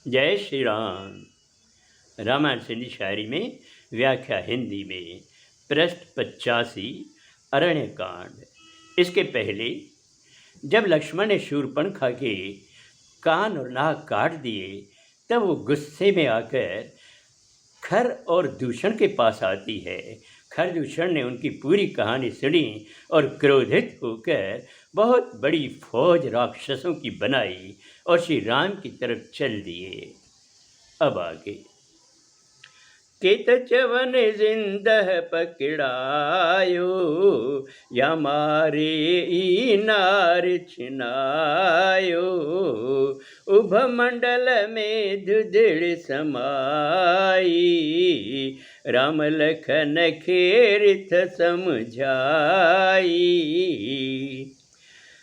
जय श्री राम। रामायण सिंधी शायरी में व्याख्या हिंदी में पृष्ठ 85 अरण्यकांड। इसके पहले जब लक्ष्मण ने शूर्पणखा के कान और नाक काट दिए तब वो गुस्से में आकर खर और दूषण के पास आती है। खरदूषण ने उनकी पूरी कहानी सुनी और क्रोधित होकर बहुत बड़ी फौज राक्षसों की बनाई और श्री राम की तरफ चल दिए। अब आगे। कित चवन जिंदह पकड़ायो, या मारे ई नार छिनायो। उभ मंडल में धुधड़ समाई, राम लखन खेरिथ समझाई।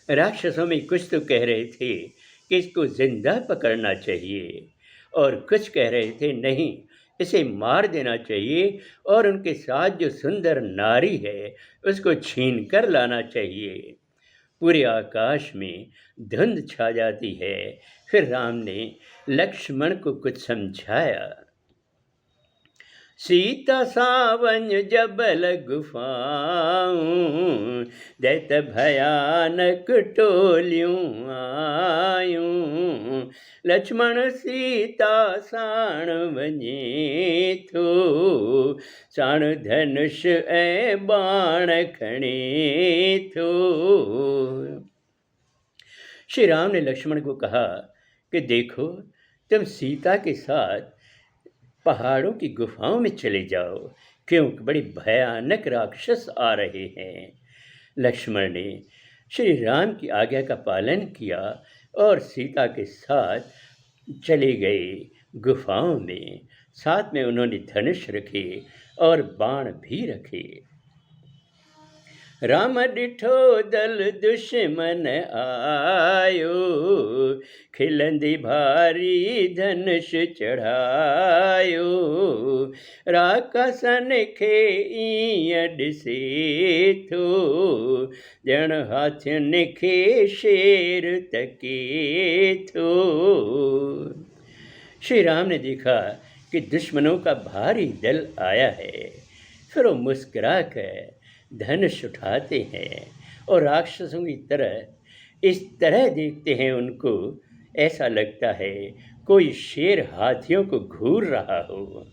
राक्षसों में कुछ तो कह रहे थे कि इसको जिंदा पकड़ना चाहिए और कुछ कह रहे थे नहीं, इसे मार देना चाहिए और उनके साथ जो सुंदर नारी है उसको छीन कर लाना चाहिए। पूरे आकाश में धुंध छा जाती है। फिर राम ने लक्ष्मण को कुछ समझाया। सीता सावन जबल गुफाऊं, दैत भयानक टोलियों आयूं। लक्ष्मण सीता साण वञे थो, साण धनुष ऐं बाण खणे थो। श्री राम ने लक्ष्मण को कहा कि देखो, तुम सीता के साथ पहाड़ों की गुफाओं में चले जाओ, क्योंकि बड़े भयानक राक्षस आ रहे हैं। लक्ष्मण ने श्री राम की आज्ञा का पालन किया और सीता के साथ चले गए गुफाओं में। साथ में उन्होंने धनुष रखे और बाण भी रखे। राम डिठो दल दुश्मन आयो, खिलंदी भारी धनुष चढ़ायो। राक्षसन खे ईअं ॾिसे थो, ॼण हाथियुनि खे शेर तके थो। श्री राम ने देखा कि दुश्मनों का भारी दल आया है। फिर वो मुस्कुरा कर धनुष उठाते हैं और राक्षसों की तरह इस तरह देखते हैं उनको, ऐसा लगता है कोई शेर हाथियों को घूर रहा हो।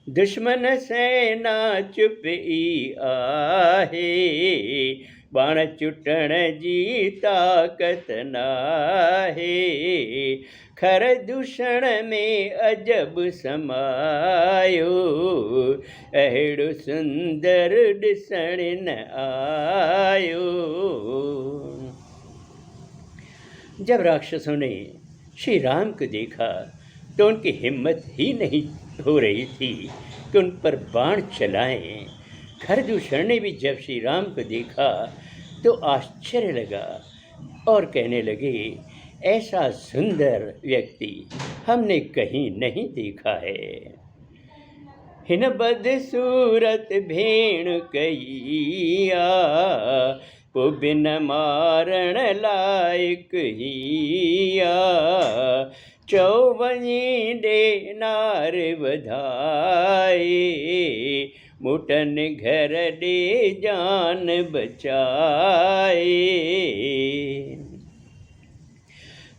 दुश्मन सेना चुप ई आहे, बाण चुटण जी ताकत नाहे। खर दूषण में अजब समायो, अहिड़ो सुंदर ॾिसण न आयो। जब राक्षसों ने श्री राम को देखा तो उनकी हिम्मत ही नहीं हो रही थी कि उन पर बाण चलाएं। खरदूषण ने भी जब श्री राम को देखा तो आश्चर्य लगा और कहने लगे, ऐसा सुंदर व्यक्ति हमने कहीं नहीं देखा है। हिन बदसूरत भेण कईया, पो बिन मारण लायक हिया। चौवनी डे नार वधाए, मुटन घर डे जान बचाए।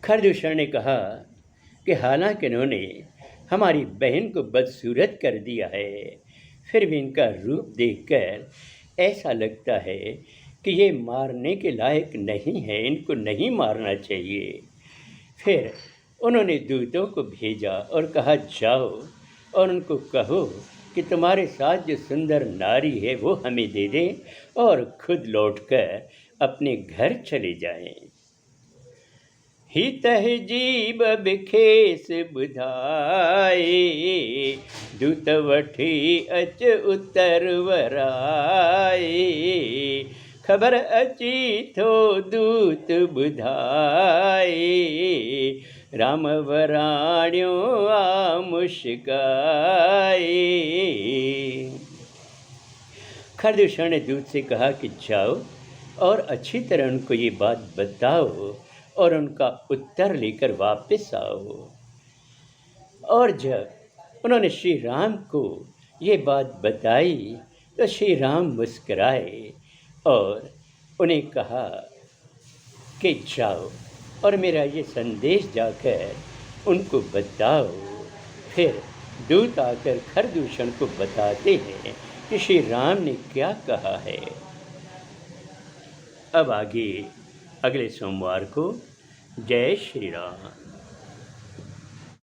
खरदूषण ने कहा कि हालांकि इन्होंने हमारी बहन को बदसूरत कर दिया है, फिर भी इनका रूप देखकर ऐसा लगता है कि ये मारने के लायक नहीं है, इनको नहीं मारना चाहिए। फिर उन्होंने दूतों को भेजा और कहा, जाओ और उनको कहो कि तुम्हारे साथ जो सुंदर नारी है वो हमें दे दें और खुद लौटकर अपने घर चले जाएं। हित जीव बिखेस बुधाए, दूत वठी अच उतर वराए। खबर अची थो दूत बुधाए, राम वराण्यो आ मुश्काए। खरदूषण ने दूत से कहा कि जाओ और अच्छी तरह उनको ये बात बताओ और उनका उत्तर लेकर वापस आओ। और जब उन्होंने श्री राम को ये बात बताई तो श्री राम मुस्कराए और उन्हें कहा कि जाओ और मेरा ये संदेश जाकर उनको बताओ। फिर दूत आकर खरदूषण को बताते हैं कि श्री राम ने क्या कहा है। अब आगे अगले सोमवार को। जय श्री राम।